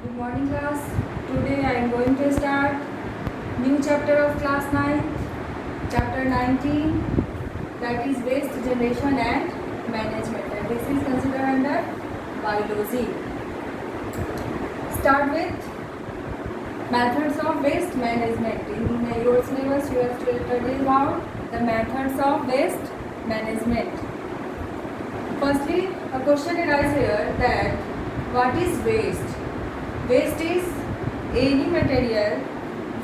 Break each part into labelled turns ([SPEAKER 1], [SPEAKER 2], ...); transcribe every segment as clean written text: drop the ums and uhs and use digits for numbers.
[SPEAKER 1] Good morning class. Today I am going to start new chapter of class 9, chapter 19, that is waste generation and management, and this is considered under biology. Start with methods of waste management. In your syllabus you have to study about the methods of waste management. Firstly, a question arises here that what is waste? Waste is any material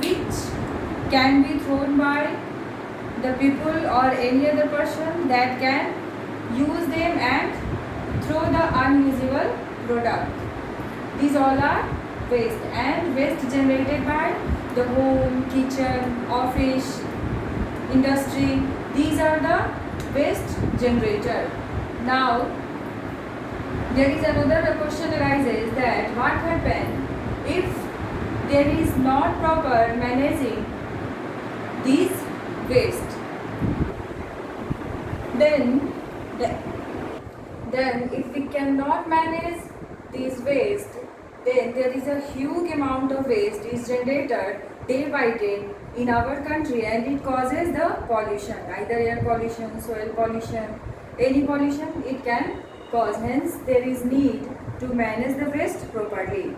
[SPEAKER 1] which can be thrown by the people or any other person that can use them and throw the unusable product. These all are waste, and waste generated by the home, kitchen, office, industry. These are the waste generator. Now there is another question arises that what happens if there is not proper managing these waste, then if we cannot manage these waste, then there is a huge amount of waste is generated day by day in our country, and it causes the pollution, either air pollution, soil pollution, any pollution it can cause. Hence there is need to manage the waste properly.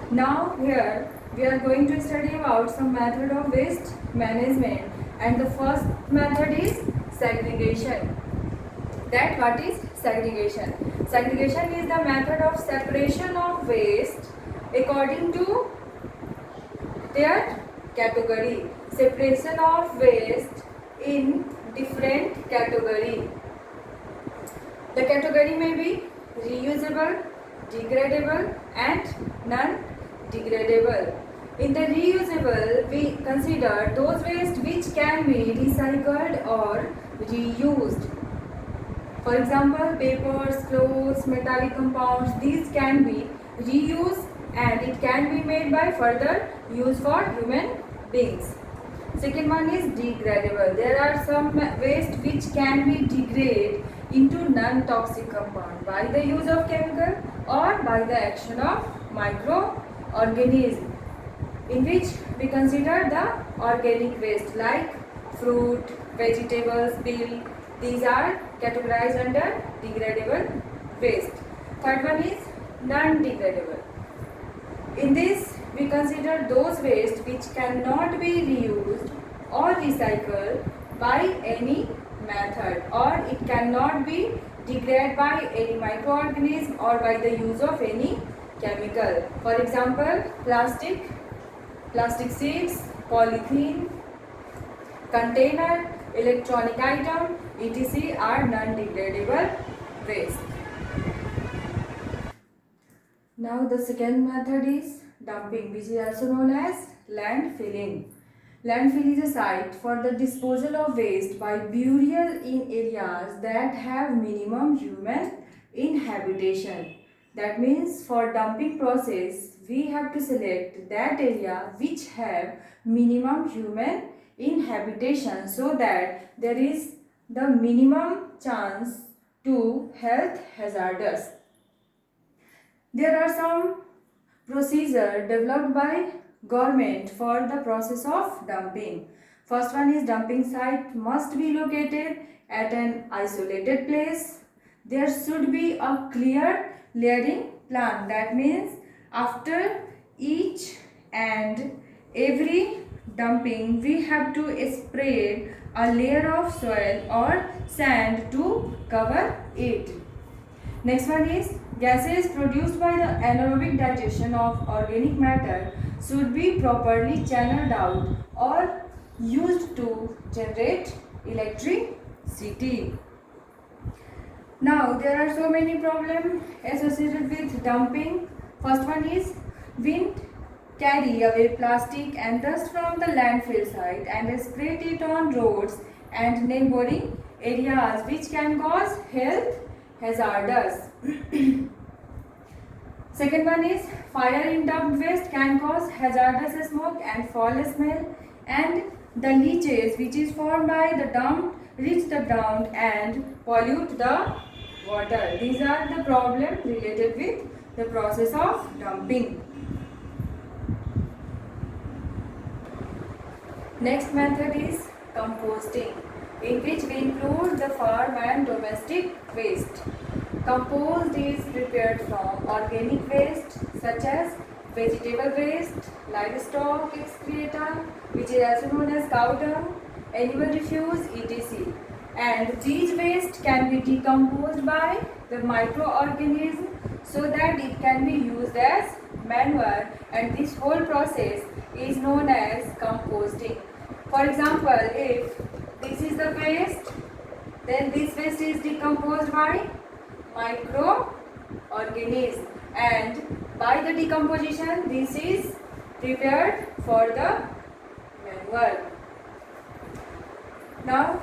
[SPEAKER 1] Now here we are going to study about some method of waste management, and the first method is segregation. That what is segregation? Segregation is the method of separation of waste according to their category. Separation of waste in different category. The category may be reusable, degradable and non-degradable. In the reusable, we consider those waste which can be recycled or reused. For example, papers, clothes, metallic compounds, these can be reused and it can be made by further use for human beings. Second one is degradable. There are some waste which can be degraded into non-toxic compound by the use of chemical or by the action of microorganism, in which we consider the organic waste like fruit, vegetables, peel. These are categorized under degradable waste. Third one is non-degradable. In this we consider those waste which cannot be reused or recycled by any method, or it cannot be degraded by any microorganism or by the use of any chemical. For example, plastic sheets, polythene, container, electronic item, etc. are non-degradable waste. Now the second method is dumping, which is also known as landfilling. Landfill is a site for the disposal of waste by burial in areas that have minimum human inhabitation. That means for dumping process, we have to select that area which have minimum human inhabitation, so that there is the minimum chance to health hazardous. There are some procedure developed by government for the process of dumping. First one is dumping site must be located at an isolated place. There should be a clear layering plan. That means after each and every dumping we have to spread a layer of soil or sand to cover it. Next one is gases produced by the anaerobic digestion of organic matter should be properly channeled out or used to generate electricity. Now there are so many problems associated with dumping. First one is wind carry away plastic and dust from the landfill site and spread it on roads and neighboring areas, which can cause health hazardous. Second one is fire in dumped waste can cause hazardous smoke and foul smell, and the leaches which is formed by the dump reach the ground and pollute the water. These are the problems related with the process of dumping. Next method is composting, in which we include the farm and domestic waste. Compost is prepared from organic waste such as vegetable waste, livestock excreta, which is also known as cow dung, animal refuse, etc. And these waste can be decomposed by the microorganism so that it can be used as manure, and this whole process is known as composting. For example, if this is the waste, then this waste is decomposed by microorganism, and by the decomposition this is prepared for the manure. Now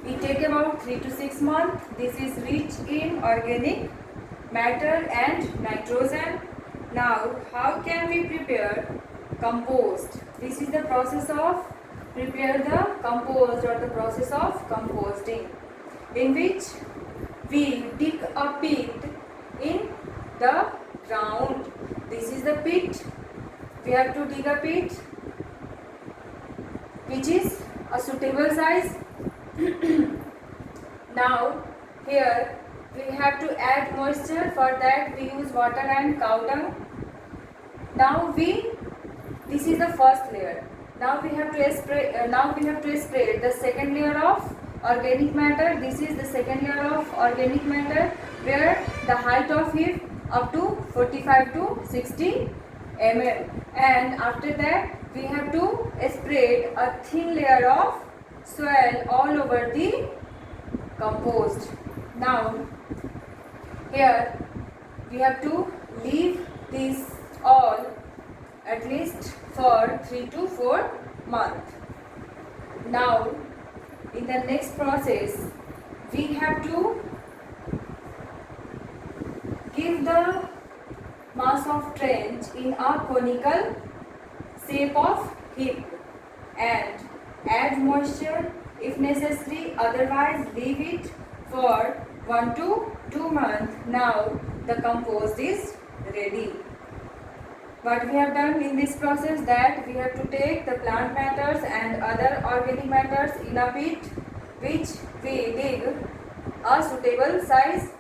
[SPEAKER 1] it takes about 3 to 6 months. This is rich in organic matter and nitrogen. Now how can we prepare compost? This is the process of prepare the compost, or the process of composting, in which we dig a pit in the ground. This is the pit. We have to dig a pit which is a suitable size. Now here we have to add moisture. For that we use water and cow dung. Now this is the first layer. Now we have to spread the second layer of organic matter. This is the second layer of organic matter, where the height of it up to 45 to 60 mm, and after that we have to spread a thin layer of soil all over the compost. Now here we have to leave this all at least for 3 to 4 months. Now in the next process we have to give the mass of trench in a conical shape of heap and add moisture if necessary, otherwise leave it for 1 to 2 months. Now the compost is ready. What we have done in this process, that we have to take the plant matters and other organic matters in a pit which we dig a suitable size.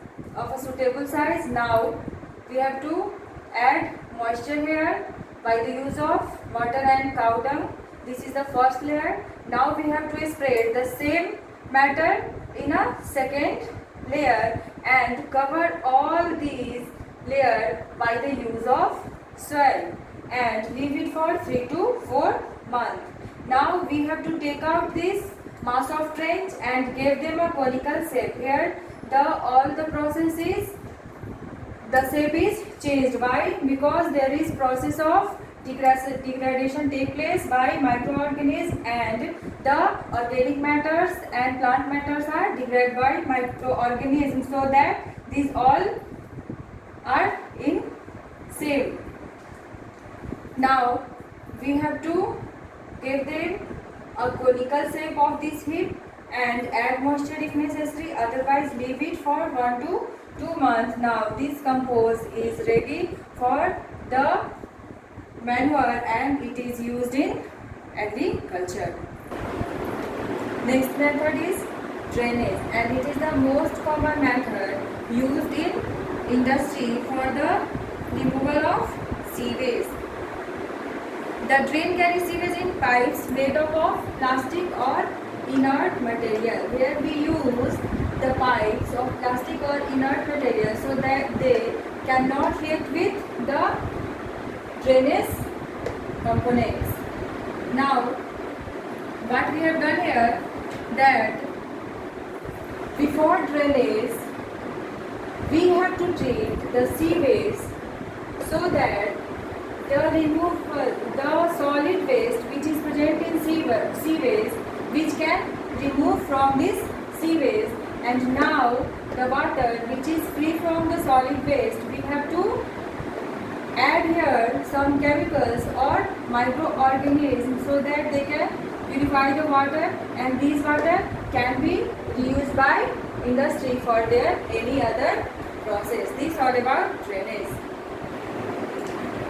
[SPEAKER 1] Now we have to add moisture here by the use of water and cow dung. This is the first layer. Now we have to spread the same matter in a second layer and cover all these layers by the use of soil and leave it for 3 to 4 months. Now we have to take out this mass of trench and give them a conical shape. Here all the process is, the shape is changed. Why? Because there is process of degradation take place by microorganisms, and the organic matters and plant matters are degraded by microorganisms, so that these all are in same. Now we have to give them a conical shape of this heap and add moisture if necessary, otherwise leave it for 1 to 2 months. Now this compost is ready for the manure and it is used in agriculture. Next method is drainage, and it is the most common method used in industry for the removal of sewage. The drain carries sewage in pipes made up of plastic or inert material. Here we use the pipes of plastic or inert material so that they cannot react with the drainage components. Now what we have done here, that before drainage we have to treat the sewage so that the solid waste which is present in sewage, which can remove from this sewage, and now the water which is free from the solid waste, we have to add here some chemicals or microorganisms so that they can purify the water, and these water can be used by industry for their any other process. This is all about drainage.